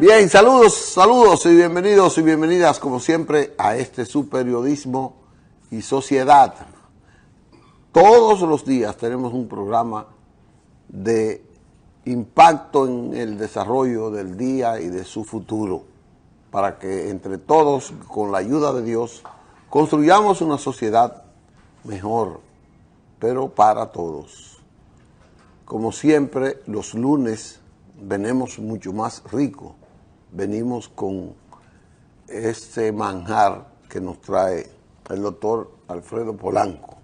Bien, saludos y bienvenidos y bienvenidas como siempre a este su periodismo y sociedad. Todos los días tenemos un programa de impacto en el desarrollo del día y de su futuro, para que entre todos, con la ayuda de Dios, construyamos una sociedad mejor, pero para todos. Como siempre, los lunes venimos mucho más ricos. Venimos con este manjar que nos trae el doctor Alfredo Polanco.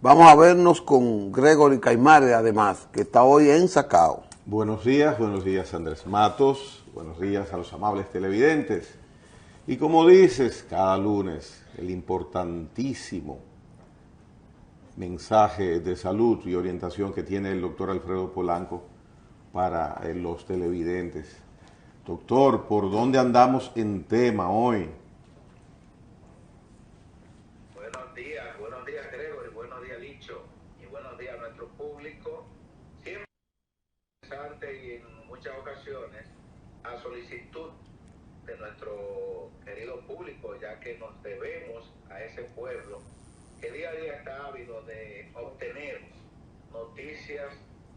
Vamos a vernos con Gregory Caimare, además, que está hoy en Sacao. Buenos días Andrés Matos, buenos días a los amables televidentes. Y como dices, cada lunes, el importantísimo mensaje de salud y orientación que tiene el doctor Alfredo Polanco para los televidentes. Doctor, ¿por dónde andamos en tema hoy? Buenos días Gregory, buenos días Licho y buenos días a nuestro público. Siempre interesante y en muchas ocasiones a solicitud de nuestro querido público, ya que nos debemos a ese pueblo que día a día está ávido de obtener noticias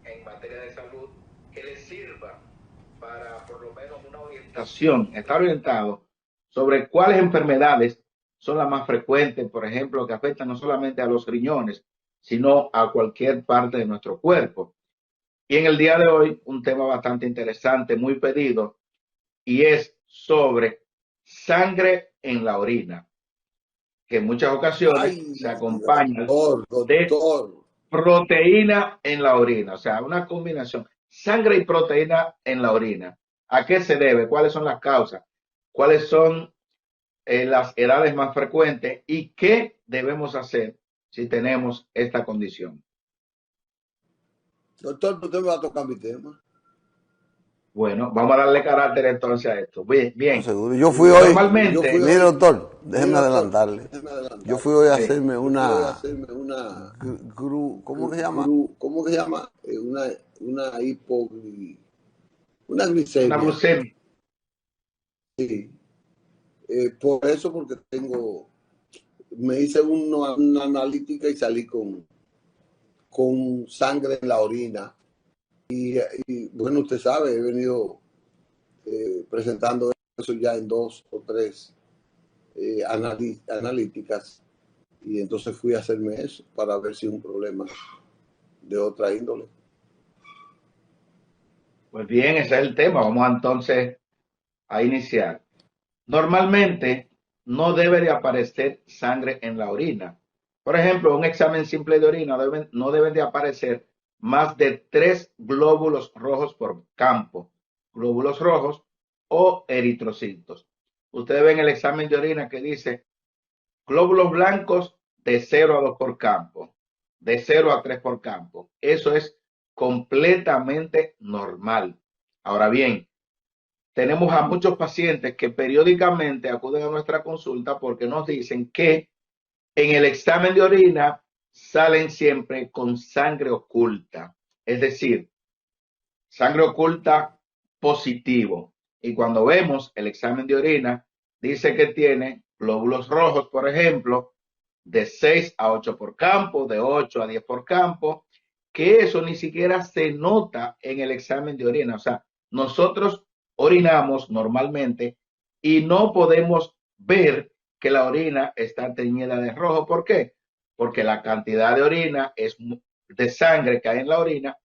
en materia de salud que les sirva para por lo menos una orientación, estar orientado sobre cuáles enfermedades son las más frecuentes, por ejemplo, que afectan no solamente a los riñones, sino a cualquier parte de nuestro cuerpo. Y en el día de hoy, un tema bastante interesante, muy pedido, y es sobre sangre en la orina, que en muchas ocasiones se acompaña de proteína en la orina, o sea, una combinación, sangre y proteína en la orina. ¿A qué se debe? ¿Cuáles son las causas? ¿Cuáles son las edades más frecuentes? ¿Y qué debemos hacer si tenemos esta condición? Doctor, ¿usted me va a tocar mi tema? Bueno, vamos a darle carácter entonces a esto. Bien. Seguro. Yo fui hoy, Mire, doctor, déjeme adelantarle. Yo fui hoy a hacerme ¿cómo que se llama? Una glicemia. Una glucemia. Sí. Por eso, porque me hice una analítica y salí con sangre en la orina. Y bueno, usted sabe, he venido presentando eso ya en 2 o 3 analíticas, y entonces fui a hacerme eso para ver si es un problema de otra índole. Pues bien, ese es el tema. Vamos entonces a iniciar. Normalmente no debe de aparecer sangre en la orina. Por ejemplo, un examen simple de orina no deben de aparecer más de 3 glóbulos rojos por campo, glóbulos rojos o eritrocitos. Ustedes ven el examen de orina que dice glóbulos blancos de 0 a 2 por campo, de 0 a 3 por campo. Eso es completamente normal. Ahora bien, tenemos a muchos pacientes que periódicamente acuden a nuestra consulta porque nos dicen que en el examen de orina salen siempre con sangre oculta, es decir, sangre oculta positivo. Y cuando vemos el examen de orina, dice que tiene glóbulos rojos, por ejemplo, de 6 a 8 por campo, de 8 a 10 por campo, que eso ni siquiera se nota en el examen de orina. O sea, nosotros orinamos normalmente y no podemos ver que la orina está teñida de rojo. ¿Por qué? Porque la cantidad de orina de sangre que hay en la orina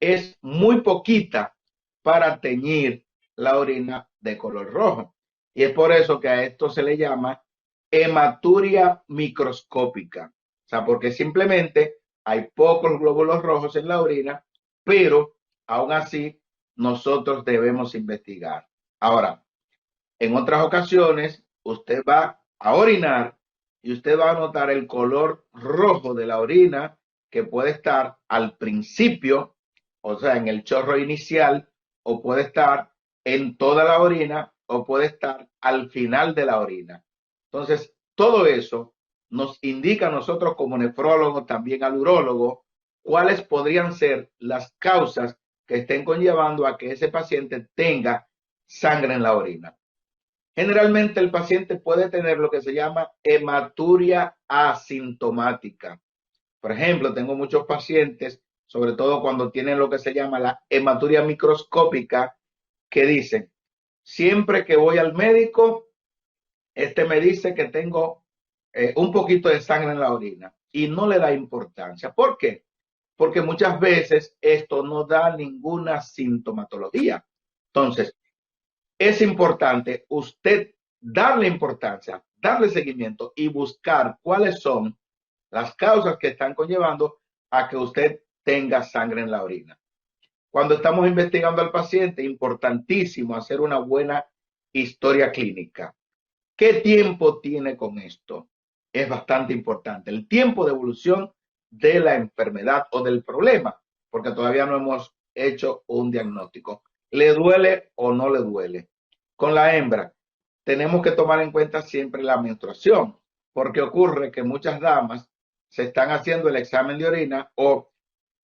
es muy poquita para teñir la orina de color rojo. Y es por eso que a esto se le llama hematuria microscópica. O sea, porque simplemente hay pocos glóbulos rojos en la orina, pero aún así nosotros debemos investigar. Ahora, en otras ocasiones, usted va a orinar y usted va a notar el color rojo de la orina que puede estar al principio, o sea, en el chorro inicial, o puede estar en toda la orina, o puede estar al final de la orina. Entonces, todo eso nos indica a nosotros como nefrólogos, también al urólogo, cuáles podrían ser las causas que estén conllevando a que ese paciente tenga sangre en la orina. Generalmente el paciente puede tener lo que se llama hematuria asintomática. Por ejemplo, tengo muchos pacientes, sobre todo cuando tienen lo que se llama la hematuria microscópica, que dicen, siempre que voy al médico, me dice que tengo un poquito de sangre en la orina y no le da importancia. ¿Por qué? Porque muchas veces esto no da ninguna sintomatología. Entonces, es importante usted darle importancia, darle seguimiento y buscar cuáles son las causas que están conllevando a que usted tenga sangre en la orina. Cuando estamos investigando al paciente, importantísimo hacer una buena historia clínica. ¿Qué tiempo tiene con esto? Es bastante importante. El tiempo de evolución de la enfermedad o del problema, porque todavía no hemos hecho un diagnóstico. ¿Le duele o no le duele? Con la hembra, tenemos que tomar en cuenta siempre la menstruación, porque ocurre que muchas damas se están haciendo el examen de orina o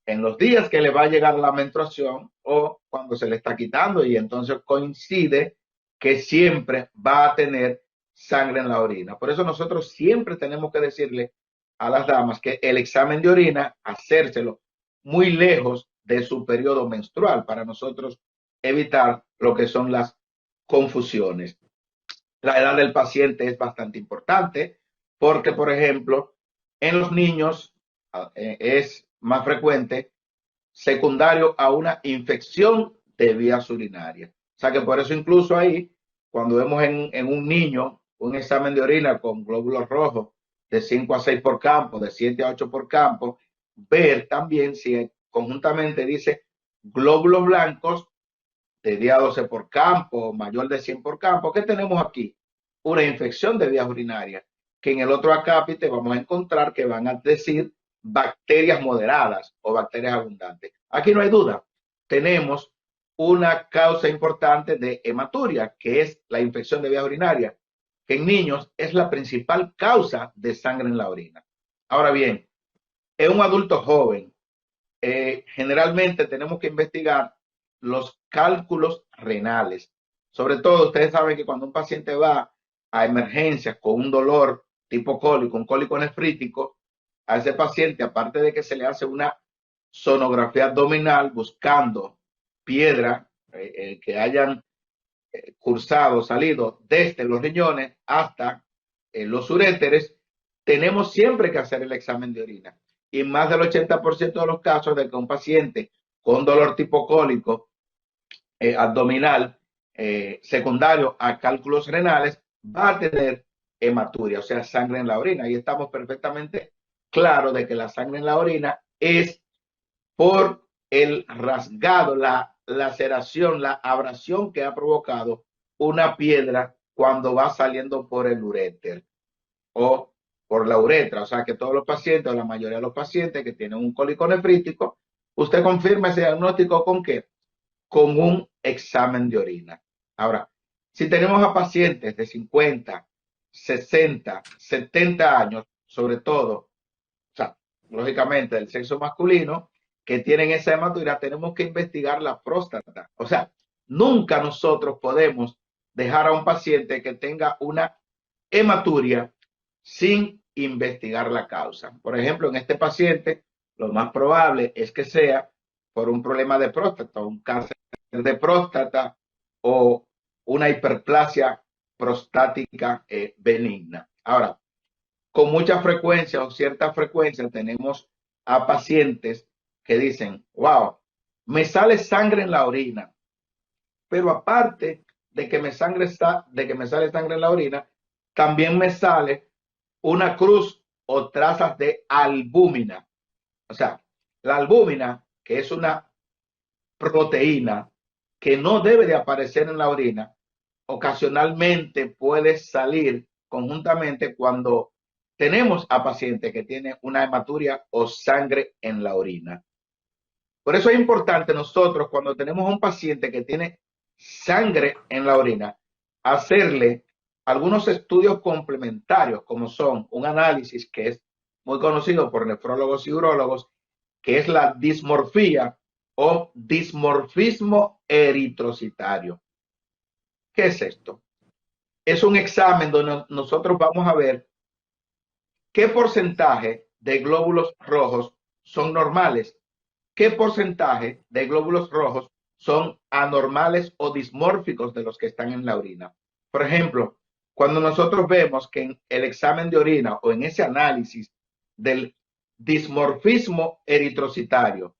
en los días que le va a llegar la menstruación o cuando se le está quitando y entonces coincide que siempre va a tener sangre en la orina. Por eso nosotros siempre tenemos que decirle a las damas que el examen de orina, hacérselo muy lejos de su periodo menstrual para nosotros evitar lo que son las confusiones. La edad del paciente es bastante importante porque, por ejemplo, en los niños es más frecuente secundario a una infección de vías urinarias. O sea que por eso incluso ahí, cuando vemos en un niño un examen de orina con glóbulos rojos de 5 a 6 por campo, de 7 a 8 por campo, ver también si conjuntamente dice glóbulos blancos de 10 a 12 por campo, mayor de 100 por campo. ¿Qué tenemos aquí? Una infección de vías urinarias, que en el otro acápite vamos a encontrar que van a decir bacterias moderadas o bacterias abundantes. Aquí no hay duda, tenemos una causa importante de hematuria, que es la infección de vías urinarias, que en niños es la principal causa de sangre en la orina. Ahora bien, en un adulto joven, generalmente tenemos que investigar los cálculos renales. Sobre todo, ustedes saben que cuando un paciente va a emergencias con un dolor tipo cólico, un cólico nefrítico, a ese paciente, aparte de que se le hace una sonografía abdominal buscando piedra que hayan cursado, salido desde los riñones hasta los uréteres, tenemos siempre que hacer el examen de orina. Y más del 80% de los casos de que un paciente con dolor tipo cólico abdominal secundario a cálculos renales va a tener hematuria, o sea, sangre en la orina. Y estamos perfectamente claros de que la sangre en la orina es por el rasgado, la laceración, la abrasión que ha provocado una piedra cuando va saliendo por el uréter o por la uretra. O sea que todos los pacientes o la mayoría de los pacientes que tienen un cólico nefrítico, usted confirma ese diagnóstico ¿con qué? Con un examen de orina. Ahora, si tenemos a pacientes de 50, 60, 70 años, sobre todo, o sea, lógicamente del sexo masculino, que tienen esa hematuria, tenemos que investigar la próstata. O sea, nunca nosotros podemos dejar a un paciente que tenga una hematuria sin investigar la causa. Por ejemplo, en este paciente, lo más probable es que sea por un problema de próstata, un cáncer de próstata o una hiperplasia prostática benigna. Ahora, con mucha frecuencia o cierta frecuencia tenemos a pacientes que dicen, wow, me sale sangre en la orina, pero aparte de que me sale sangre en la orina, también me sale una cruz o trazas de albúmina. O sea, la albúmina, que es una proteína que no debe de aparecer en la orina, ocasionalmente puede salir conjuntamente cuando tenemos a pacientes que tienen una hematuria o sangre en la orina. Por eso es importante nosotros, cuando tenemos un paciente que tiene sangre en la orina, hacerle algunos estudios complementarios, como son un análisis que es muy conocido por nefrólogos y urólogos, que es la dismorfía o dismorfismo eritrocitario. ¿Qué es esto? Es un examen donde nosotros vamos a ver qué porcentaje de glóbulos rojos son normales, qué porcentaje de glóbulos rojos son anormales o dismórficos de los que están en la orina. Por ejemplo, cuando nosotros vemos que en el examen de orina o en ese análisis del dismorfismo eritrocitario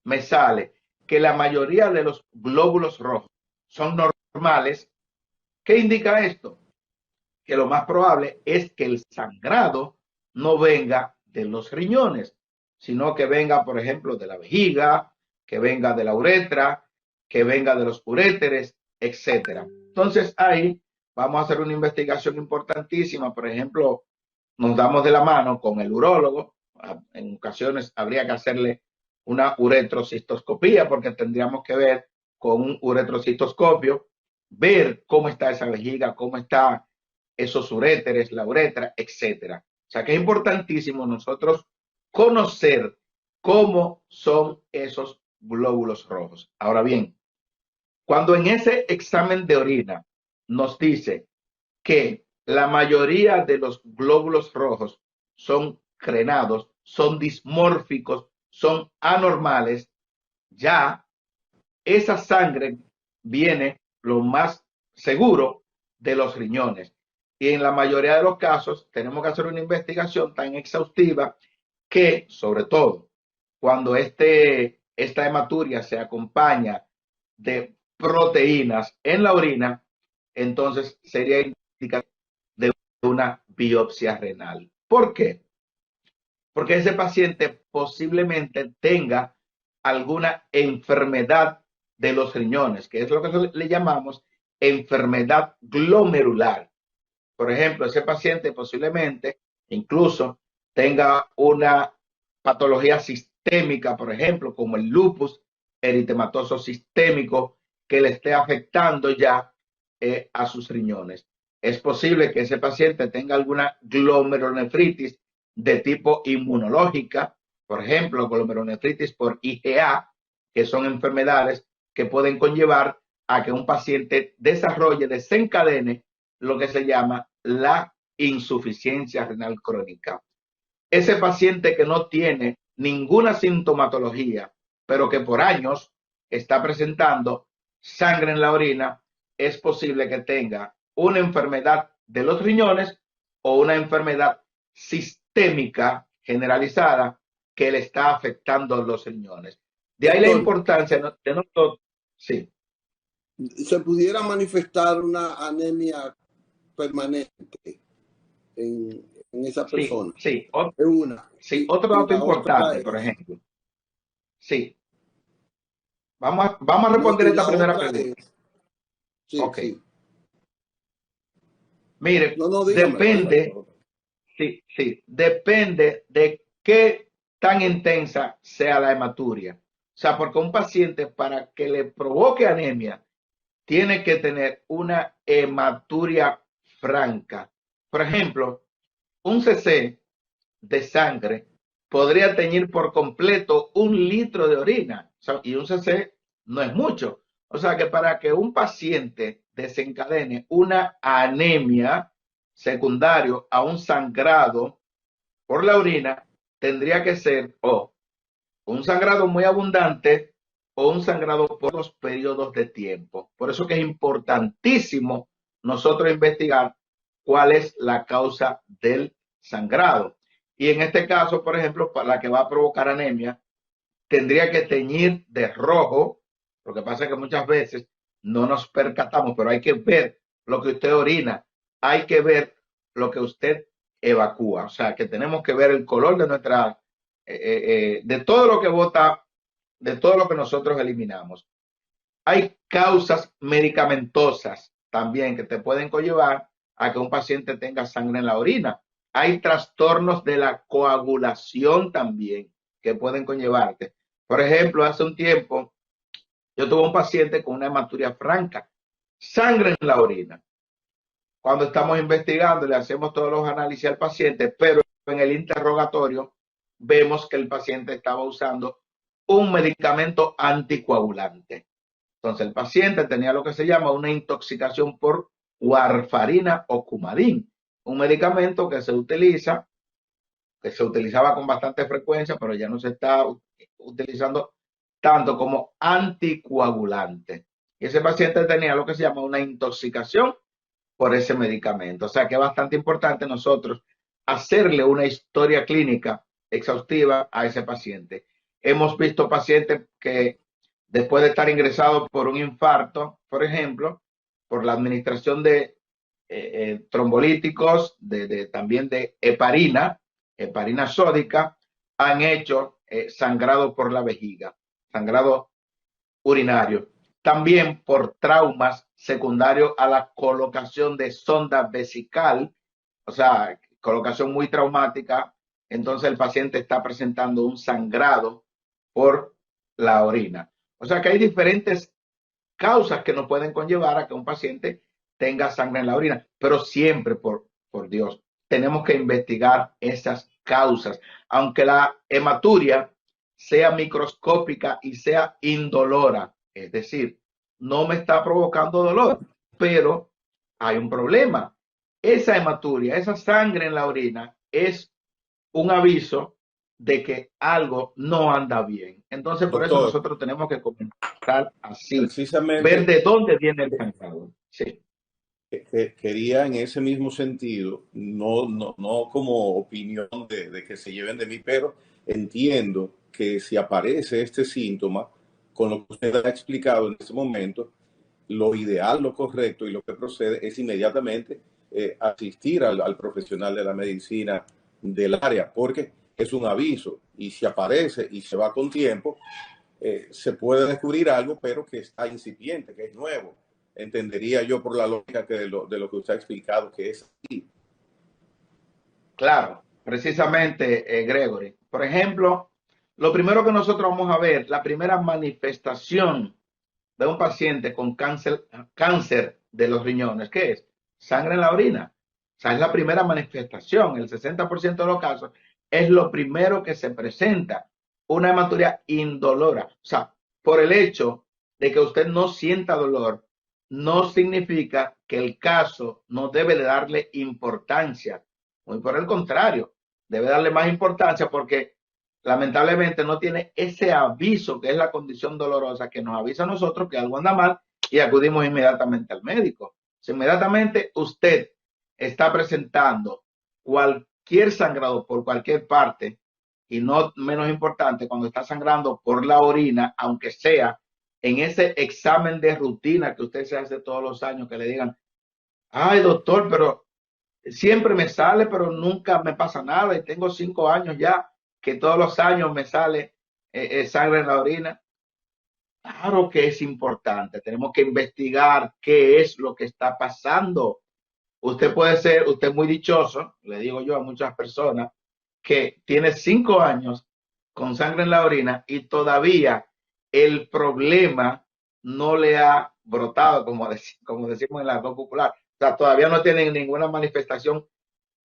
me sale que la mayoría de los glóbulos rojos son normales, ¿qué indica esto? Que lo más probable es que el sangrado no venga de los riñones, sino que venga, por ejemplo, de la vejiga, que venga de la uretra, que venga de los uréteres, etcétera. Entonces ahí vamos a hacer una investigación importantísima. Por ejemplo, nos damos de la mano con el urólogo. En ocasiones habría que hacerle una uretrocistoscopía porque tendríamos que ver con un uretrocistoscopio, ver cómo está esa vejiga, cómo está esos uréteres, la uretra, etcétera. O sea que es importantísimo nosotros conocer cómo son esos glóbulos rojos. Ahora bien, cuando en ese examen de orina nos dice que la mayoría de los glóbulos rojos son crenados, son dismórficos, son anormales, ya esa sangre viene lo más seguro de los riñones. Y en la mayoría de los casos tenemos que hacer una investigación tan exhaustiva que, sobre todo, cuando esta hematuria se acompaña de proteínas en la orina, entonces sería indicado de una biopsia renal. ¿Por qué? Porque ese paciente posiblemente tenga alguna enfermedad de los riñones, que es lo que le llamamos enfermedad glomerular. Por ejemplo, ese paciente posiblemente incluso tenga una patología sistémica, por ejemplo, como el lupus eritematoso sistémico, que le esté afectando ya a sus riñones. Es posible que ese paciente tenga alguna glomerulonefritis de tipo inmunológica, por ejemplo, glomerulonefritis por IgA, que son enfermedades que pueden conllevar a que un paciente desarrolle, desencadene lo que se llama la insuficiencia renal crónica. Ese paciente que no tiene ninguna sintomatología, pero que por años está presentando sangre en la orina, es posible que tenga una enfermedad de los riñones o una enfermedad sistémica generalizada que le está afectando los riñones. De ahí la importancia de nosotros. Sí. ¿Se pudiera manifestar una anemia permanente en esa persona? Sí, es una. Sí, otro dato importante, es, por ejemplo. Sí. Vamos a responder esta primera pregunta. Sí, ok. Sí. Mire, Dígame, depende, depende de qué tan intensa sea la hematuria. O sea, porque un paciente para que le provoque anemia tiene que tener una hematuria franca. Por ejemplo, un cc de sangre podría teñir por completo 1 litro de orina. O sea, y un cc no es mucho. O sea que para que un paciente desencadene una anemia secundario a un sangrado por la orina, tendría que ser o un sangrado muy abundante o un sangrado por los periodos de tiempo. Por eso que es importantísimo nosotros investigar cuál es la causa del sangrado. Y en este caso, por ejemplo, para la que va a provocar anemia, tendría que teñir de rojo. Lo que pasa es que muchas veces no nos percatamos, pero hay que ver lo que usted orina, hay que ver lo que usted evacúa. O sea, que tenemos que ver el color de nuestra, de todo lo que bota, de todo lo que nosotros eliminamos. Hay causas medicamentosas también que te pueden conllevar a que un paciente tenga sangre en la orina. Hay trastornos de la coagulación también que pueden conllevarte. Por ejemplo, hace un tiempo yo tuve un paciente con una hematuria franca, sangre en la orina. Cuando estamos investigando, le hacemos todos los análisis al paciente, pero en el interrogatorio vemos que el paciente estaba usando un medicamento anticoagulante. Entonces el paciente tenía lo que se llama una intoxicación por warfarina o Coumadin, un medicamento que se utiliza, que se utilizaba con bastante frecuencia, pero ya no se está utilizando tanto como anticoagulante. Y ese paciente tenía lo que se llama una intoxicación por ese medicamento. O sea que es bastante importante nosotros hacerle una historia clínica exhaustiva a ese paciente. Hemos visto pacientes que después de estar ingresados por un infarto, por ejemplo, por la administración de trombolíticos, también de heparina sódica, han hecho sangrado por la vejiga, sangrado urinario. También por traumas secundarios a la colocación de sonda vesical, o sea, colocación muy traumática, entonces el paciente está presentando un sangrado por la orina. O sea que hay diferentes causas que nos pueden conllevar a que un paciente tenga sangre en la orina, pero siempre, por Dios, tenemos que investigar esas causas. Aunque la hematuria sea microscópica y sea indolora, es decir, no me está provocando dolor, pero hay un problema. Esa hematuria, esa sangre en la orina es un aviso de que algo no anda bien. Entonces, por eso Doctor, nosotros tenemos que comenzar así, ver precisamente de dónde viene el sangrado. Sí, quería en ese mismo sentido, no como opinión de que se lleven de mí, pero entiendo que si aparece este síntoma, con lo que usted ha explicado en este momento, lo ideal, lo correcto y lo que procede es inmediatamente asistir al profesional de la medicina del área, porque es un aviso y si aparece y se va con tiempo, se puede descubrir algo, pero que está incipiente, que es nuevo. Entendería yo por la lógica que de lo que usted ha explicado que es así. claro, precisamente, Gregory. Por ejemplo, lo primero que nosotros vamos a ver, la primera manifestación de un paciente con cáncer de los riñones, ¿qué es? Sangre en la orina. O sea, es la primera manifestación. El 60% de los casos es lo primero que se presenta. Una hematuria indolora. O sea, por el hecho de que usted no sienta dolor, no significa que el caso no debe de darle importancia. Muy por el contrario, debe darle más importancia porque lamentablemente no tiene ese aviso que es la condición dolorosa que nos avisa a nosotros que algo anda mal y acudimos inmediatamente al médico. Si inmediatamente usted está presentando cualquier sangrado por cualquier parte y no menos importante cuando está sangrando por la orina, aunque sea en ese examen de rutina que usted se hace todos los años, que le digan, ay doctor, pero siempre me sale, pero nunca me pasa nada y tengo 5 años ya que todos los años me sale sangre en la orina. Claro que es importante, tenemos que investigar qué es lo que está pasando. Usted puede ser, usted es muy dichoso, le digo yo a muchas personas, que tiene 5 años con sangre en la orina y todavía el problema no le ha brotado, como decimos en la voz popular. O sea, todavía no tiene ninguna manifestación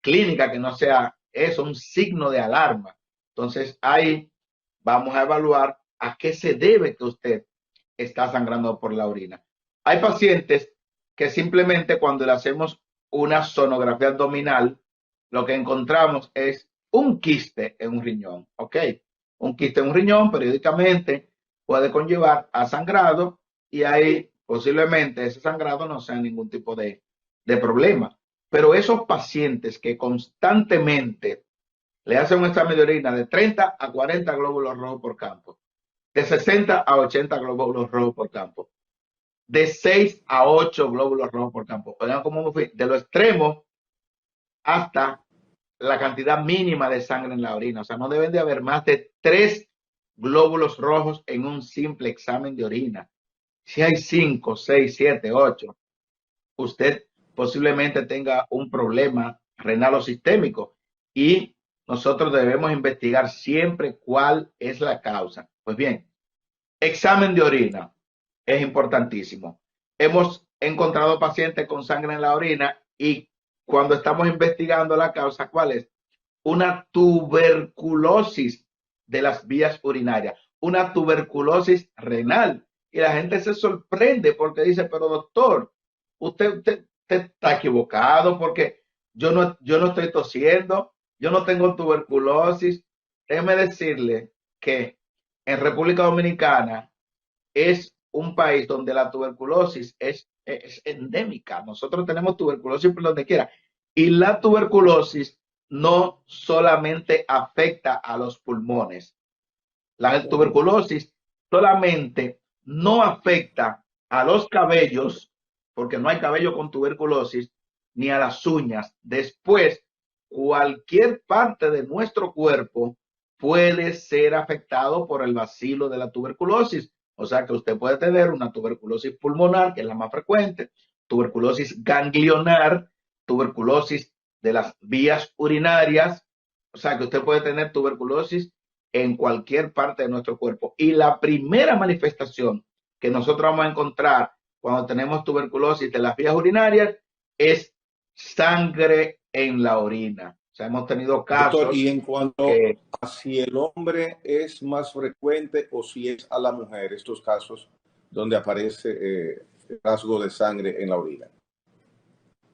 clínica que no sea eso, un signo de alarma. Entonces ahí vamos a evaluar a qué se debe que usted está sangrando por la orina. Hay pacientes que simplemente cuando le hacemos una sonografía abdominal, lo que encontramos es un quiste en un riñón, ¿ok? Un quiste en un riñón periódicamente puede conllevar a sangrado y ahí posiblemente ese sangrado no sea ningún tipo de problema. Pero esos pacientes que constantemente le hacen un examen de orina de 30 a 40 glóbulos rojos por campo, de 60 a 80 glóbulos rojos por campo, de 6 a 8 glóbulos rojos por campo. Oigan cómo me fui, de lo extremo hasta la cantidad mínima de sangre en la orina. O sea, no deben de haber más de 3 glóbulos rojos en un simple examen de orina. Si hay 5, 6, 7, 8, usted posiblemente tenga un problema renal o sistémico y nosotros debemos investigar siempre cuál es la causa. Pues bien, examen de orina es importantísimo. Hemos encontrado pacientes con sangre en la orina y cuando estamos investigando la causa, ¿cuál es? Una tuberculosis de las vías urinarias, una tuberculosis renal. y la gente se sorprende porque dice, pero doctor, usted está equivocado porque yo no estoy tosiendo, yo no tengo tuberculosis. Déjeme decirle que en República Dominicana es un país donde la tuberculosis es endémica. Nosotros tenemos tuberculosis por donde quiera. Y la tuberculosis no solamente afecta a los pulmones. La tuberculosis solamente no afecta a los cabellos, porque no hay cabello con tuberculosis, ni a las uñas. Después, cualquier parte de nuestro cuerpo puede ser afectado por el bacilo de la tuberculosis. O sea que usted puede tener una tuberculosis pulmonar, que es la más frecuente, tuberculosis ganglionar, tuberculosis de las vías urinarias. O sea que usted puede tener tuberculosis en cualquier parte de nuestro cuerpo. Y la primera manifestación que nosotros vamos a encontrar cuando tenemos tuberculosis de las vías urinarias es sangre en la orina. O sea, hemos tenido casos. Doctor, y en cuanto a si el hombre es más frecuente o si es a la mujer, estos casos donde aparece rasgo de sangre en la orina.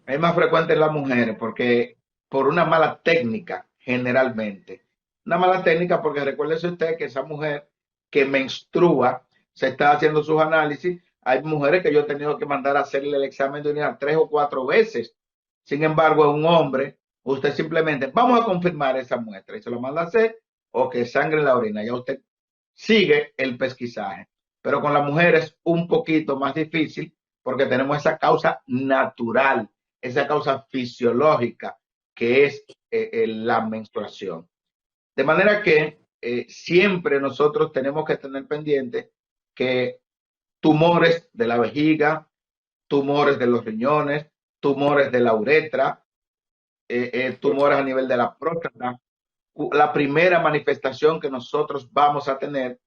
Es más frecuente en las mujeres porque por una mala técnica, generalmente. Una mala técnica porque recuérdese usted que esa mujer que menstrua se está haciendo sus análisis. Hay mujeres que yo he tenido que mandar a hacerle el examen de orina 3 o 4 veces. Sin embargo, un hombre, usted simplemente, vamos a confirmar esa muestra y se lo manda a hacer, o que sangre en la orina. Ya usted sigue el pesquisaje. Pero con las mujeres es un poquito más difícil porque tenemos esa causa natural, esa causa fisiológica que es la menstruación. De manera que siempre nosotros tenemos que tener pendiente que tumores de la vejiga, tumores de los riñones, tumores de la uretra, tumores a nivel de la próstata, la primera manifestación que nosotros vamos a tener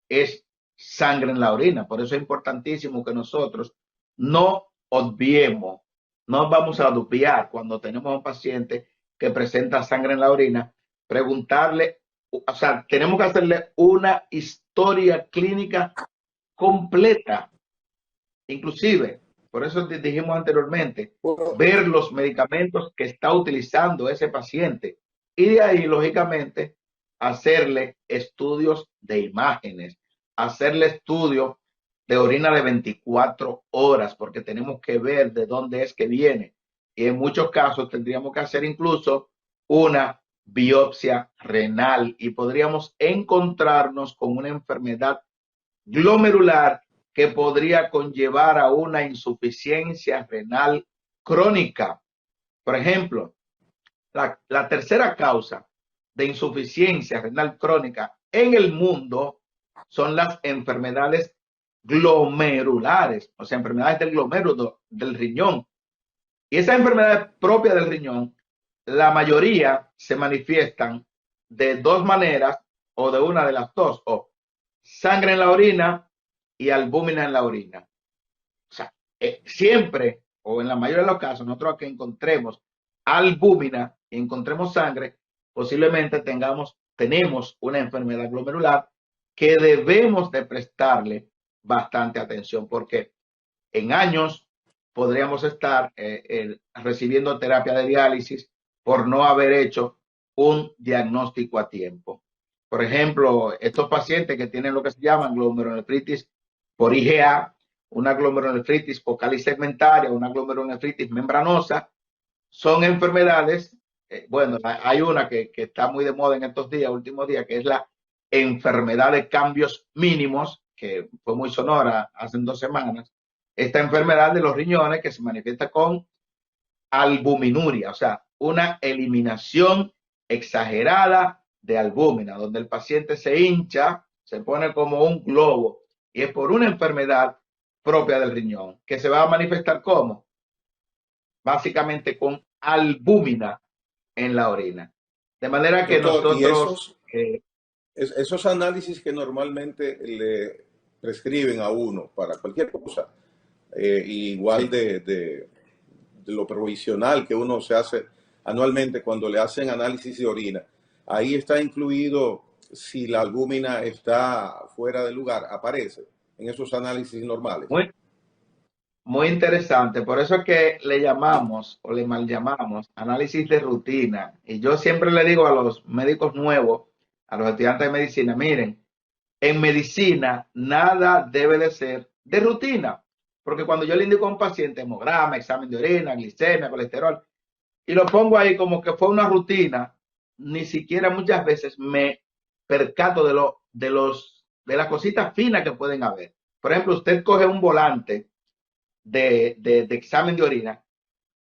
es sangre en la orina. Por eso es importantísimo que nosotros no obviemos, no vamos a obviar cuando tenemos a un paciente que presenta sangre en la orina, preguntarle, o sea, tenemos que hacerle una historia clínica completa, inclusive, por eso dijimos anteriormente, ver los medicamentos que está utilizando ese paciente y de ahí, lógicamente, hacerle estudios de imágenes, hacerle estudios de orina de 24 horas, porque tenemos que ver de dónde es que viene. Y en muchos casos tendríamos que hacer incluso una biopsia renal y podríamos encontrarnos con una enfermedad glomerular que podría conllevar a una insuficiencia renal crónica. Por ejemplo, la tercera causa de insuficiencia renal crónica en el mundo son las enfermedades glomerulares, o sea, enfermedades del glomérulo, del riñón. Y esas enfermedades propias del riñón, la mayoría se manifiestan de dos maneras o de una de las dos, o sangre en la orina y albúmina en la orina. O sea, siempre o en la mayoría de los casos, nosotros que encontremos albúmina y encontremos sangre, posiblemente tenemos una enfermedad glomerular que debemos de prestarle bastante atención porque en años podríamos estar recibiendo terapia de diálisis por no haber hecho un diagnóstico a tiempo. Por ejemplo, estos pacientes que tienen lo que se llama glomerulonefritis por IgA, una glomerulonefritis focal y segmentaria, una glomerulonefritis membranosa, son enfermedades, bueno, hay una que está muy de moda en estos días, últimos días, que es la enfermedad de cambios mínimos, que fue muy sonora hace 2 semanas. Esta enfermedad de los riñones que se manifiesta con albuminuria, o sea, una eliminación exagerada de albúmina, donde el paciente se hincha, se pone como un globo, y es por una enfermedad propia del riñón, que se va a manifestar como básicamente con albúmina en la orina. De manera que Doctor, nosotros... esos análisis que normalmente le prescriben a uno para cualquier cosa, igual de lo provisional que uno se hace anualmente cuando le hacen análisis de orina, ahí está incluido si la albúmina está fuera de lugar, aparece en esos análisis normales. Muy, muy interesante. Por eso es que le llamamos o le mal llamamos análisis de rutina. Y yo siempre le digo a los médicos nuevos, a los estudiantes de medicina, miren, en medicina nada debe de ser de rutina. Porque cuando yo le indico a un paciente hemograma, examen de orina, glicemia, colesterol, y lo pongo ahí como que fue una rutina, ni siquiera muchas veces me percato de las cositas finas que pueden haber. Por ejemplo, usted coge un volante de examen de orina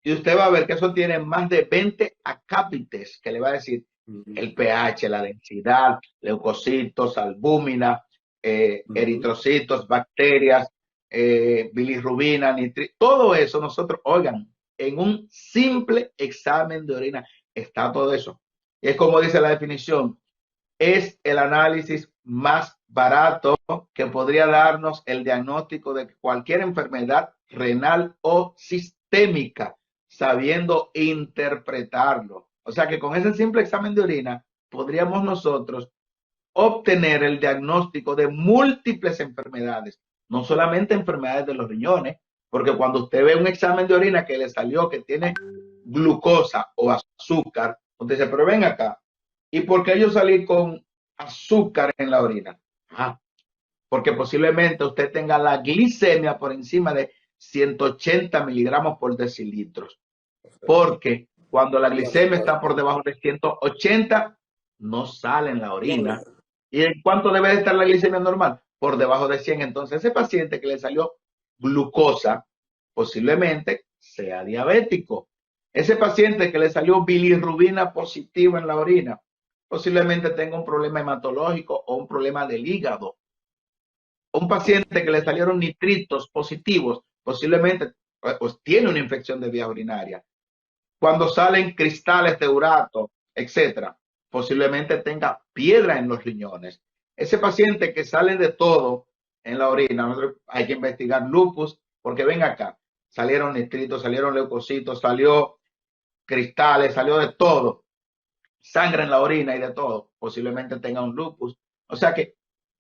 y usted va a ver que eso tiene más de 20 acápites que le va a decir el pH, la densidad, leucocitos, albúmina, eritrocitos, bacterias, bilirrubina, todo eso nosotros, oigan, en un simple examen de orina está todo eso. Y es como dice la definición, es el análisis más barato que podría darnos el diagnóstico de cualquier enfermedad renal o sistémica, sabiendo interpretarlo. O sea que con ese simple examen de orina podríamos nosotros obtener el diagnóstico de múltiples enfermedades, no solamente enfermedades de los riñones, porque cuando usted ve un examen de orina que le salió que tiene glucosa o azúcar, usted dice, pero ven acá, ¿y por qué yo salí con azúcar en la orina? Porque posiblemente usted tenga la glicemia por encima de 180 miligramos por decilitros. Porque cuando la glicemia está por debajo de 180, no sale en la orina. ¿Y en cuánto debe de estar la glicemia normal? Por debajo de 100. Entonces, ese paciente que le salió glucosa, posiblemente sea diabético. Ese paciente que le salió bilirrubina positiva en la orina, posiblemente tenga un problema hematológico o un problema del hígado. Un paciente que le salieron nitritos positivos, posiblemente pues, tiene una infección de vía urinaria. Cuando salen cristales de urato, etcétera, posiblemente tenga piedra en los riñones. Ese paciente que sale de todo en la orina, hay que investigar lupus, porque ven acá, salieron nitritos, salieron leucocitos, salió cristales, salió de todo, sangre en la orina y de todo, posiblemente tenga un lupus. O sea que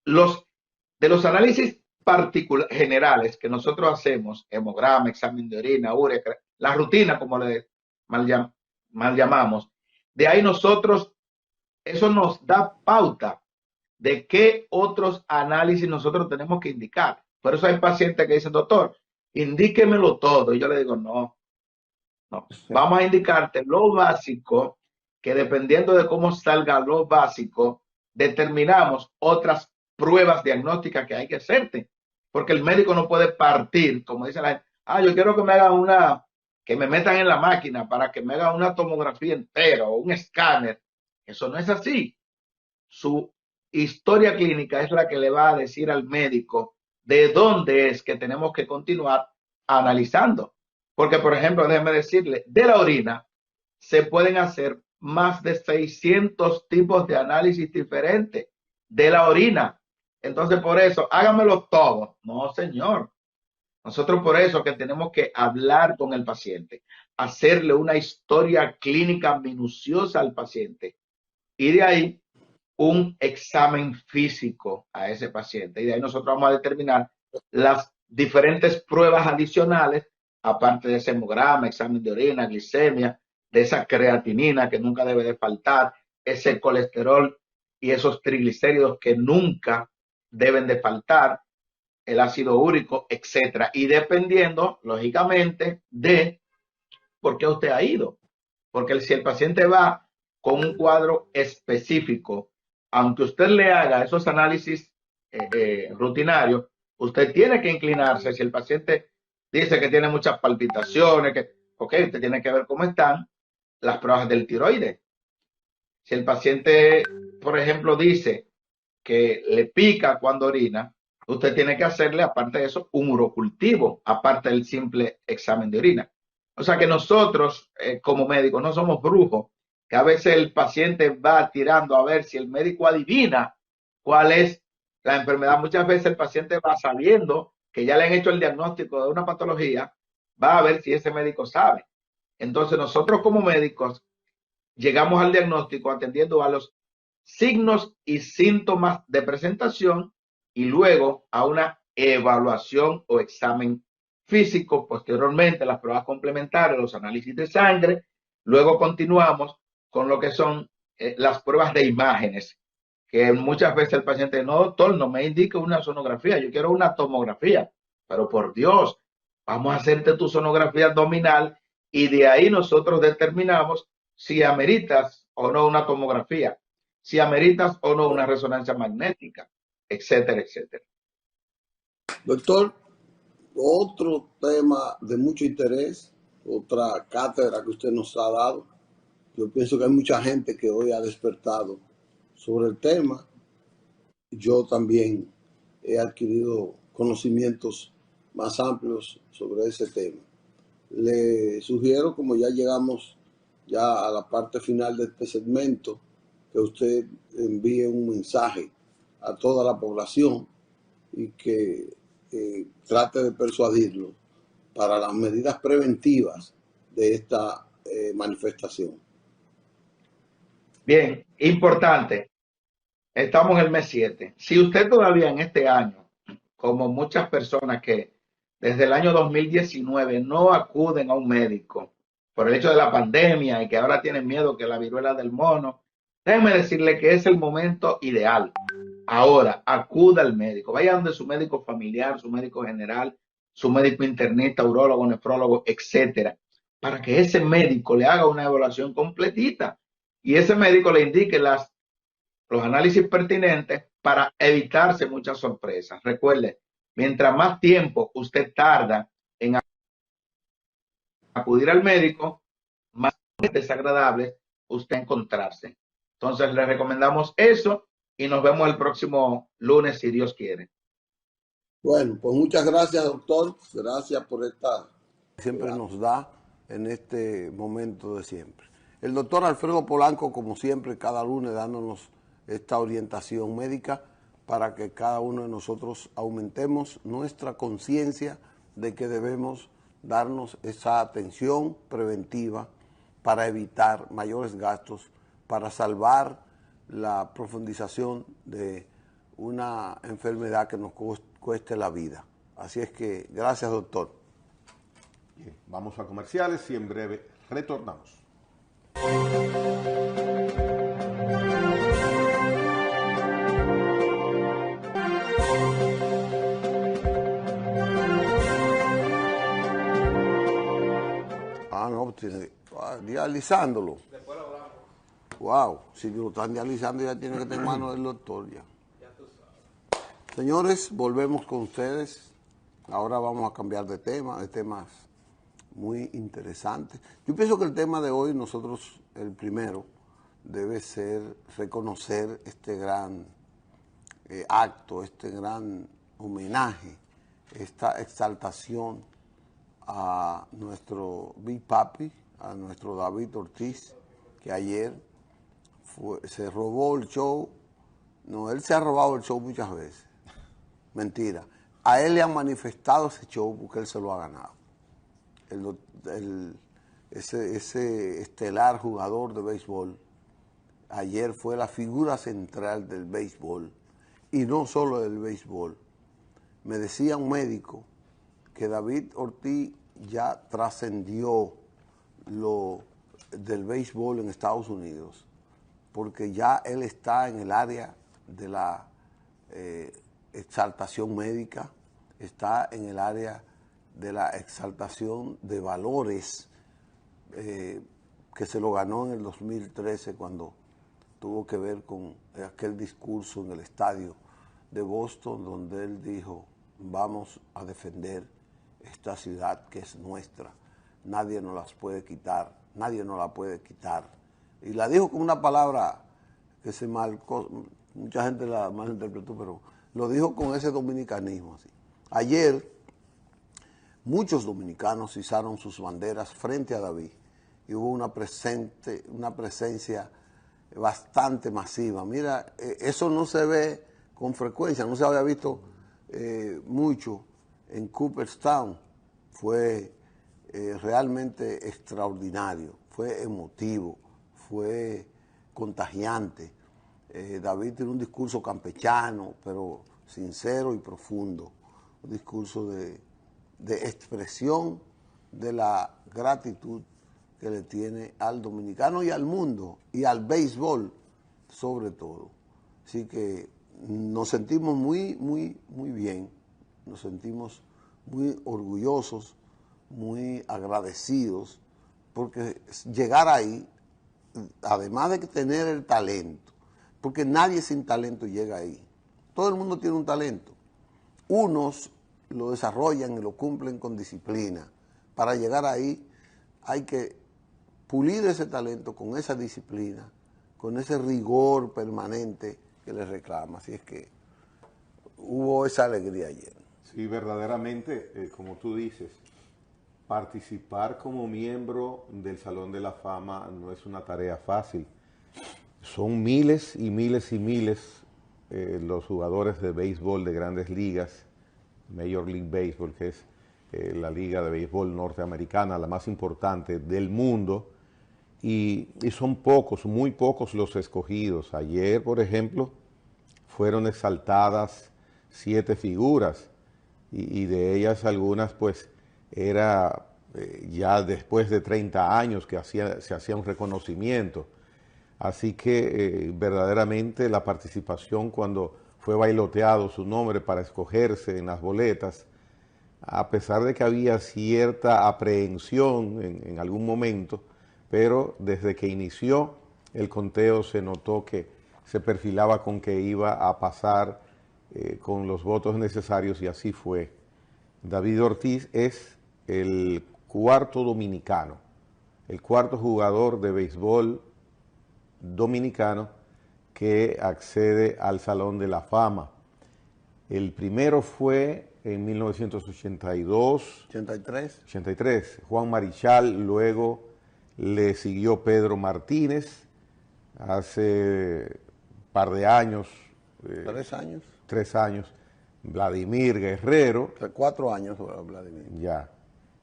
de los análisis generales que nosotros hacemos, hemograma, examen de orina, urea, la rutina, como le mal llamamos, de ahí nosotros, eso nos da pauta de qué otros análisis nosotros tenemos que indicar. Por eso hay pacientes que dicen, doctor, indíquemelo todo. Y yo le digo, no, vamos a indicarte lo básico, que dependiendo de cómo salga lo básico, determinamos otras pruebas diagnósticas que hay que hacerte. Porque el médico no puede partir, como dice la gente, yo quiero que me hagan que me metan en la máquina para que me hagan una tomografía entera o un escáner. Eso no es así. Su historia clínica es la que le va a decir al médico de dónde es que tenemos que continuar analizando. Porque, por ejemplo, déjeme decirle, de la orina se pueden hacer más de 600 tipos de análisis diferentes de la orina. Entonces, por eso, hágamelo todo. No, señor. Nosotros por eso que tenemos que hablar con el paciente, hacerle una historia clínica minuciosa al paciente y de ahí un examen físico a ese paciente. Y de ahí nosotros vamos a determinar las diferentes pruebas adicionales, aparte de ese hemograma, examen de orina, glicemia, de esa creatinina que nunca debe de faltar, ese colesterol y esos triglicéridos que nunca deben de faltar, el ácido úrico, etcétera. Y dependiendo, lógicamente, de por qué usted ha ido. Porque si el paciente va con un cuadro específico, aunque usted le haga esos análisis rutinarios, usted tiene que inclinarse. Si el paciente dice que tiene muchas palpitaciones, usted tiene que ver cómo están las pruebas del tiroides. Si el paciente, por ejemplo, dice que le pica cuando orina, usted tiene que hacerle, aparte de eso, un urocultivo, aparte del simple examen de orina. O sea que nosotros, como médicos, no somos brujos, que a veces el paciente va tirando a ver si el médico adivina cuál es la enfermedad. Muchas veces el paciente va sabiendo que ya le han hecho el diagnóstico de una patología, va a ver si ese médico sabe. Entonces nosotros como médicos llegamos al diagnóstico atendiendo a los signos y síntomas de presentación y luego a una evaluación o examen físico, posteriormente las pruebas complementarias, los análisis de sangre, luego continuamos con lo que son las pruebas de imágenes, que muchas veces el paciente, no, doctor, no me indique una sonografía, yo quiero una tomografía, pero por Dios, vamos a hacerte tu sonografía abdominal y de ahí nosotros determinamos si ameritas o no una tomografía, si ameritas o no una resonancia magnética, etcétera, etcétera. Doctor, otro tema de mucho interés, otra cátedra que usted nos ha dado. Yo pienso que hay mucha gente que hoy ha despertado sobre el tema. Yo también he adquirido conocimientos más amplios sobre ese tema. Le sugiero, como ya llegamos ya a la parte final de este segmento, que usted envíe un mensaje a toda la población y que trate de persuadirlo para las medidas preventivas de esta manifestación. Bien, importante. Estamos en el mes 7. Si usted todavía en este año, como muchas personas que desde el año 2019 no acuden a un médico por el hecho de la pandemia y que ahora tienen miedo que la viruela del mono, déjenme decirle que es el momento ideal. Ahora, acuda al médico. Vaya donde su médico familiar, su médico general, su médico internista, urólogo, nefrólogo, etcétera, para que ese médico le haga una evaluación completita y ese médico le indique los análisis pertinentes para evitarse muchas sorpresas. Recuerde, mientras más tiempo usted tarda en acudir al médico, más desagradable usted encontrarse. Entonces, le recomendamos eso y nos vemos el próximo lunes, si Dios quiere. Bueno, pues muchas gracias, doctor. Gracias por esta siempre nos da en este momento de siempre. El doctor Alfredo Polanco, como siempre, cada lunes dándonos esta orientación médica para que cada uno de nosotros aumentemos nuestra conciencia de que debemos darnos esa atención preventiva para evitar mayores gastos, para salvar la profundización de una enfermedad que nos cueste la vida. Así es que, gracias, doctor. Bien, vamos a comerciales y en breve retornamos. Ah, no, dializándolo. Después lo hablamos. Wow, si lo están dializando ya tiene que tener mano del doctor ya. Ya tú sabes. Señores, volvemos con ustedes. Ahora vamos a cambiar de tema, de temas muy interesantes. Yo pienso que el tema de hoy, nosotros, el primero, debe ser reconocer este gran acto, este gran homenaje, esta exaltación a nuestro Big Papi, a nuestro David Ortiz, que ayer se robó el show. No, él se ha robado el show muchas veces. Mentira. A él le han manifestado ese show porque él se lo ha ganado. Ese estelar jugador de béisbol ayer fue la figura central del béisbol y no solo del béisbol. Me decía un médico que David Ortiz ya trascendió lo del béisbol en Estados Unidos porque ya él está en el área de la exaltación médica, está en el área de la exaltación de valores que se lo ganó en el 2013 cuando tuvo que ver con aquel discurso en el estadio de Boston donde él dijo, vamos a defender esta ciudad que es nuestra, nadie nos las puede quitar, nadie nos la puede quitar. Y la dijo con una palabra que se marcó, mucha gente la malinterpretó, pero lo dijo con ese dominicanismo así. Ayer muchos dominicanos izaron sus banderas frente a David y hubo una presencia bastante masiva. Mira, eso no se ve con frecuencia, no se había visto mucho en Cooperstown. Fue realmente extraordinario, fue emotivo, fue contagiante. David tiene un discurso campechano, pero sincero y profundo. un discurso de expresión de la gratitud que le tiene al dominicano y al mundo, y al béisbol sobre todo. Así que nos sentimos muy bien, nos sentimos muy orgullosos, muy agradecidos, porque llegar ahí, además de tener el talento, porque nadie sin talento llega ahí. Todo el mundo tiene un talento. Unos lo desarrollan y lo cumplen con disciplina. Para llegar ahí hay que pulir ese talento con esa disciplina, con ese rigor permanente que le reclama. Así es que hubo esa alegría ayer. Sí, verdaderamente, como tú dices, participar como miembro del Salón de la Fama no es una tarea fácil. Son miles y miles y miles los jugadores de béisbol de grandes ligas, Major League Baseball, que es la liga de béisbol norteamericana, la más importante del mundo, y son pocos, muy pocos los escogidos. Ayer, por ejemplo, fueron exaltadas 7 figuras, y de ellas algunas pues era ya después de 30 años que se hacía un reconocimiento. Así que verdaderamente la participación, cuando fue bailoteado su nombre para escogerse en las boletas, a pesar de que había cierta aprehensión en algún momento, pero desde que inició el conteo se notó que se perfilaba con que iba a pasar con los votos necesarios, y así fue. David Ortiz es el cuarto dominicano, el cuarto jugador de béisbol dominicano que accede al Salón de la Fama. El primero fue en 1982. 83. Juan Marichal, luego le siguió Pedro Martínez, hace par de años. 3 años. 3 años. Vladimir Guerrero. 4 años, Vladimir. Ya.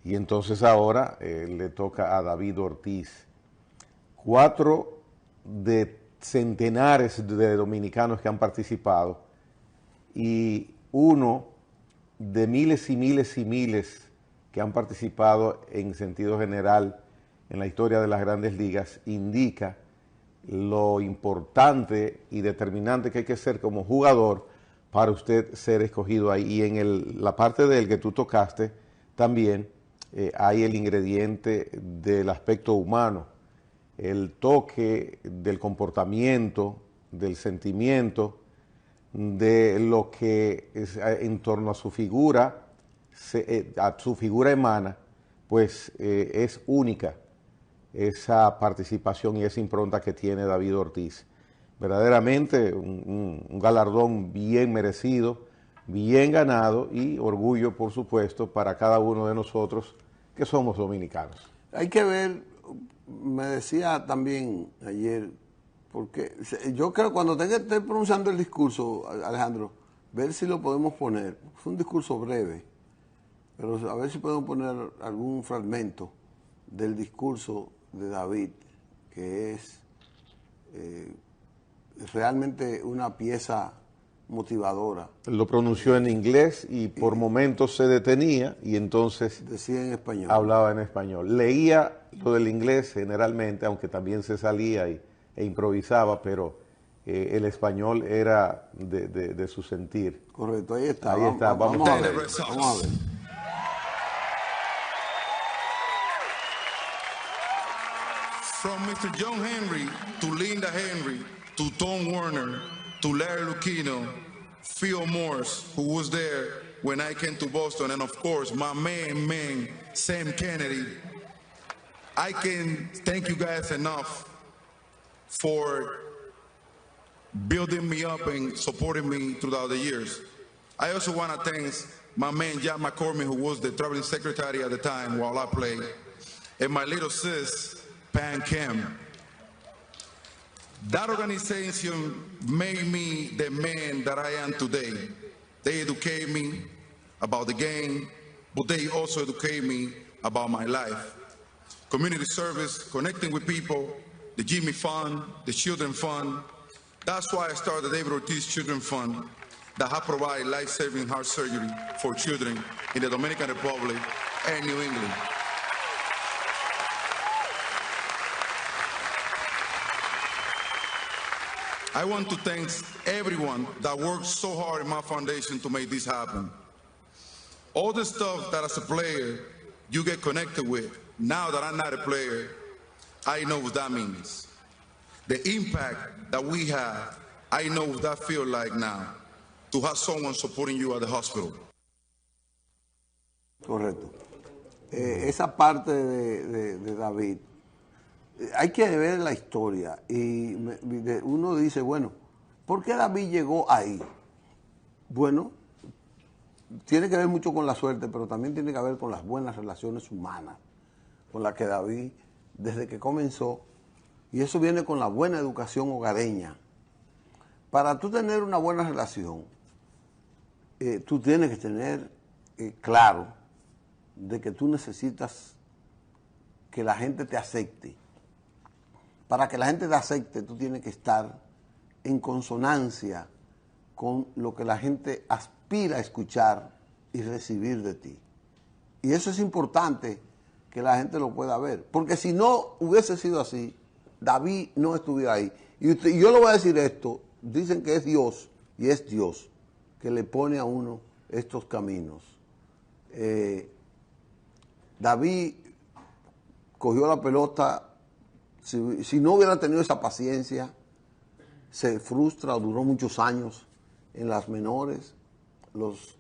Y entonces ahora le toca a David Ortiz. 4 de centenares de dominicanos que han participado, y uno de miles y miles y miles que han participado en sentido general en la historia de las grandes ligas, indica lo importante y determinante que hay que ser como jugador para usted ser escogido ahí. Y en la parte del que tú tocaste también hay el ingrediente del aspecto humano, el toque del comportamiento, del sentimiento, de lo que es en torno a su figura, emana, pues es única esa participación y esa impronta que tiene David Ortiz. Verdaderamente un galardón bien merecido, bien ganado, y orgullo, por supuesto, para cada uno de nosotros que somos dominicanos. Hay que ver, me decía también ayer, porque yo creo que cuando esté pronunciando el discurso, Alejandro, ver si lo podemos poner. Fue un discurso breve, pero a ver si podemos poner algún fragmento del discurso de David, que es realmente una pieza motivadora. Lo pronunció en inglés y por momentos se detenía, y entonces decía en español. Hablaba en español. Leía lo del inglés generalmente, aunque también se salía e improvisaba, pero el español era de su sentir. Correcto, ahí está. Ahí está, vamos a ver. Vamos a ver. From Mr. John Henry to Linda Henry to Tom Werner to Larry Lucchino, Phil Morse, who was there when I came to Boston, and of course, my man, Sam Kennedy. I can thank you guys enough for building me up and supporting me throughout the years. I also want to thank my man, John McCormick, who was the traveling secretary at the time while I played, and my little sis, Pan Kim. That organization made me the man that I am today. They educate me about the game, but they also educate me about my life. Community service, connecting with people, the Jimmy Fund, the Children Fund. That's why I started the David Ortiz Children Fund. that have provided life-saving heart surgery for children in the Dominican Republic and New England. I want to thank everyone that worked so hard in my foundation to make this happen. All the stuff that as a player you get connected with, now that I'm not a player, I know what that means. The impact that we have, I know what that feels like now, to have someone supporting you at the hospital. Correcto. Esa parte de David, hay que ver la historia y uno dice, bueno, ¿por qué David llegó ahí? Bueno, tiene que ver mucho con la suerte, pero también tiene que ver con las buenas relaciones humanas con las que David, desde que comenzó, y eso viene con la buena educación hogareña. Para tú tener una buena relación, tú tienes que tener claro de que tú necesitas que la gente te acepte. Para que la gente te acepte, tú tienes que estar en consonancia con lo que la gente aspira a escuchar y recibir de ti. Y eso es importante que la gente lo pueda ver. Porque si no hubiese sido así, David no estuviera ahí. Y yo le voy a decir esto, dicen que es Dios, y es Dios que le pone a uno estos caminos. David cogió la pelota, si no hubiera tenido esa paciencia, se frustra, duró muchos años en las menores. Los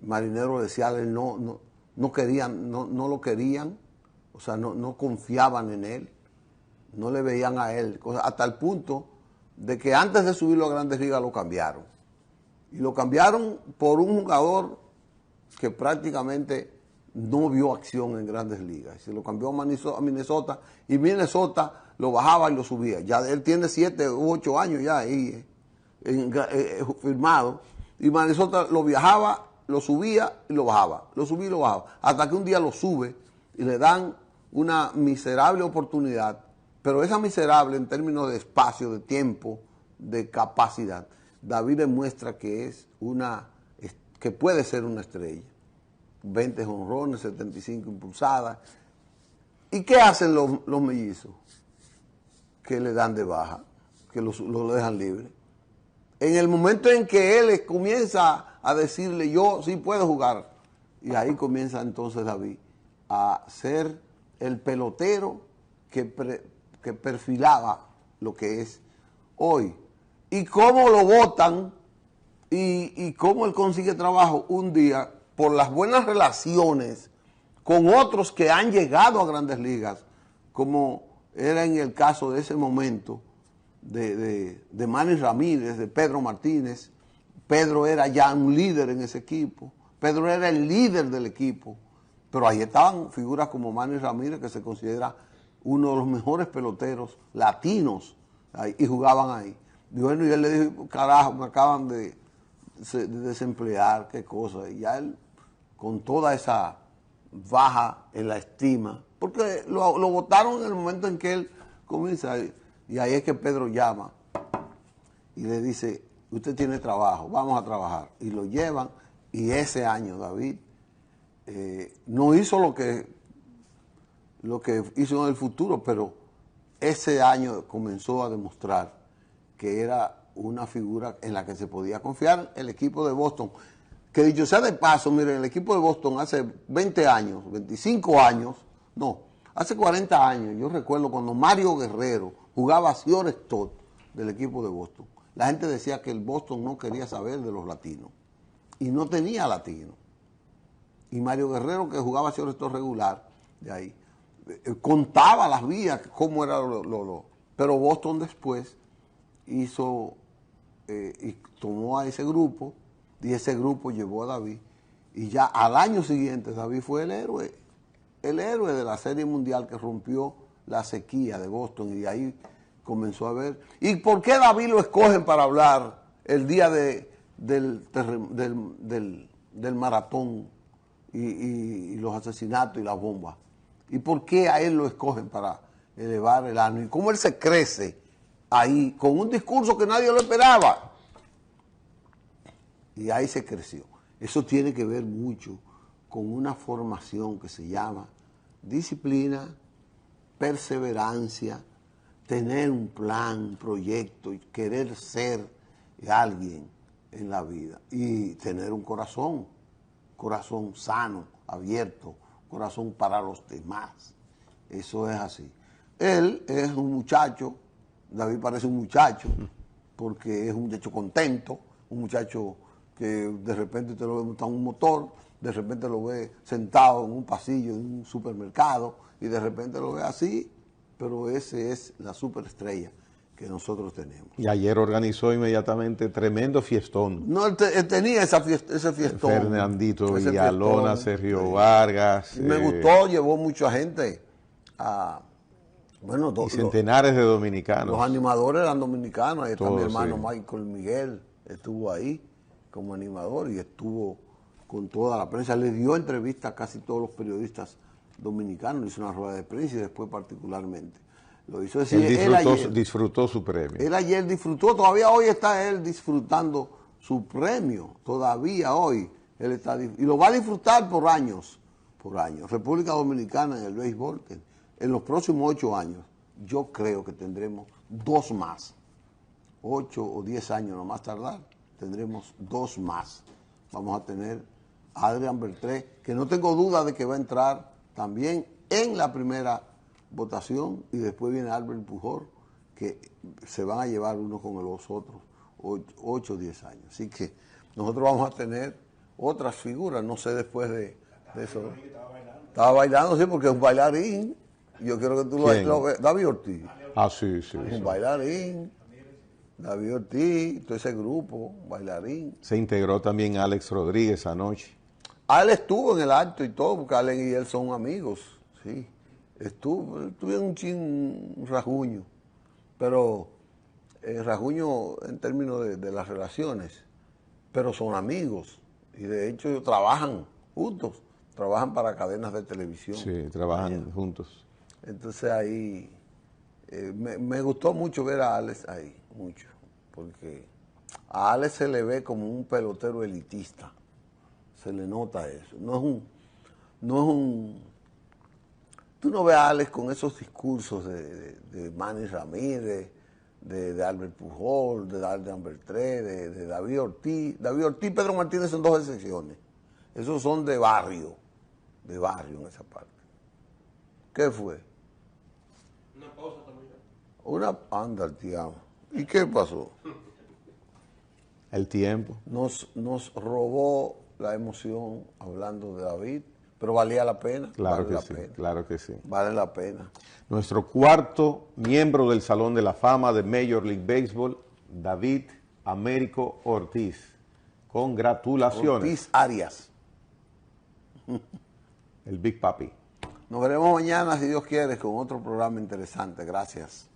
marineros de Seattle no querían, no lo querían, o sea, no confiaban en él, no le veían a él, hasta el punto de que antes de subirlo a Grandes Ligas lo cambiaron. Y lo cambiaron por un jugador que prácticamente no vio acción en Grandes Ligas. Se lo cambió a Minnesota, y Minnesota lo bajaba y lo subía. Ya él tiene 7 u 8 años ya ahí firmado, y Minnesota lo viajaba, lo subía y lo bajaba, lo subía y lo bajaba, hasta que un día lo sube y le dan una miserable oportunidad, pero esa miserable en términos de espacio, de tiempo, de capacidad, David demuestra que que puede ser una estrella. 20 jonrones, 75 impulsadas. ¿Y qué hacen los mellizos? Que le dan de baja, que lo dejan libre. En el momento en que él comienza a decirle, yo sí puedo jugar, y ahí comienza entonces David a ser el pelotero que perfilaba lo que es hoy. Y cómo lo votan y cómo él consigue trabajo un día por las buenas relaciones con otros que han llegado a Grandes Ligas, como era en el caso de ese momento de Manny Ramírez, de Pedro Martínez. Pedro era ya un líder en ese equipo, Pedro era el líder del equipo, pero ahí estaban figuras como Manny Ramírez, que se considera uno de los mejores peloteros latinos, y jugaban ahí. Y bueno, y él le dijo, carajo, me acaban de desemplear, qué cosa, y ya él, con toda esa baja en la estima, porque lo votaron en el momento en que él comienza, y ahí es que Pedro llama y le dice, usted tiene trabajo, vamos a trabajar, y lo llevan. Y ese año David no hizo lo que hizo en el futuro, pero ese año comenzó a demostrar que era una figura en la que se podía confiar. El equipo de Boston, que dicho sea de paso, miren, el equipo de Boston hace 20 años, 25 años, no, hace 40 años, yo recuerdo cuando Mario Guerrero jugaba a shortstop del equipo de Boston, la gente decía que el Boston no quería saber de los latinos, y no tenía latinos. Y Mario Guerrero, que jugaba shortstop regular, de ahí, contaba las vías, cómo era pero Boston después hizo y tomó a ese grupo, y ese grupo llevó a David, y ya al año siguiente David fue el héroe de la Serie Mundial que rompió la sequía de Boston, y de ahí comenzó a ver. ¿Y por qué David lo escogen para hablar el día del maratón y los asesinatos y las bombas? ¿Y por qué a él lo escogen para elevar el ánimo? ¿Y cómo él se crece ahí con un discurso que nadie lo esperaba? Y ahí se creció. Eso tiene que ver mucho con una formación que se llama disciplina, perseverancia, tener un plan, un proyecto y querer ser alguien en la vida. Y tener un corazón sano, abierto, corazón para los demás. Eso es así. Él es un muchacho, David parece un muchacho, porque es un muchacho contento, un muchacho que de repente te lo ve montado en un motor, de repente lo ve sentado en un pasillo de un supermercado y de repente lo ve así, pero ese es la superestrella que nosotros tenemos. Y ayer organizó inmediatamente tremendo fiestón. No, él tenía ese fiestón. Fernandito ese Villalona, fiestón, Sergio sí. Vargas. Y me gustó, llevó mucha gente a... Bueno, y centenares de dominicanos. Los animadores eran dominicanos. Ahí está mi hermano sí. Michael Miguel, estuvo ahí como animador y estuvo con toda la prensa. Le dio entrevista a casi todos los periodistas dominicanos, hizo una rueda de prensa y después particularmente. Lo hizo decir, Él disfrutó su premio. Él ayer disfrutó, todavía hoy está él disfrutando su premio, todavía hoy. Él está, y lo va a disfrutar por años. República Dominicana en el béisbol, en los próximos 8 años, yo creo que tendremos 2 más. 8 o 10 años, no más tardar, tendremos 2 más. Vamos a tener a Adrián Beltré, que no tengo duda de que va a entrar también en la primera votación, y después viene Albert Pujol, que se van a llevar uno con los otros 8 o 10 años. Así que nosotros vamos a tener otras figuras, no sé después de eso. Estaba bailando, sí, porque es un bailarín. Yo quiero que tú lo veas. David Ortiz. Ah, sí. Es un bailarín. David Ortiz, todo ese grupo, bailarín. Se integró también Alex Rodríguez anoche. Él estuvo en el acto y todo, porque Alex y él son amigos, sí. Tuvieron un rajuño, pero rajuño en términos de las relaciones, pero son amigos y de hecho trabajan juntos, trabajan para cadenas de televisión. Sí, trabajan juntos. Entonces ahí me gustó mucho ver a Alex ahí, mucho, porque a Alex se le ve como un pelotero elitista, se le nota eso, tú no ves a Alex con esos discursos de Manny Ramírez, de Albert Pujol, de Adrián Beltré, de David Ortiz. David Ortiz y Pedro Martínez son 2 excepciones. Esos son de barrio en esa parte. ¿Qué fue? Una pausa también. Anda, tío. ¿Y qué pasó? El tiempo. Nos robó la emoción hablando de David, pero valía la pena. Claro que sí. Vale la pena. Nuestro cuarto miembro del Salón de la Fama de Major League Baseball, David Américo Ortiz. Congratulaciones. Ortiz Arias. El Big Papi. Nos veremos mañana, si Dios quiere, con otro programa interesante. Gracias.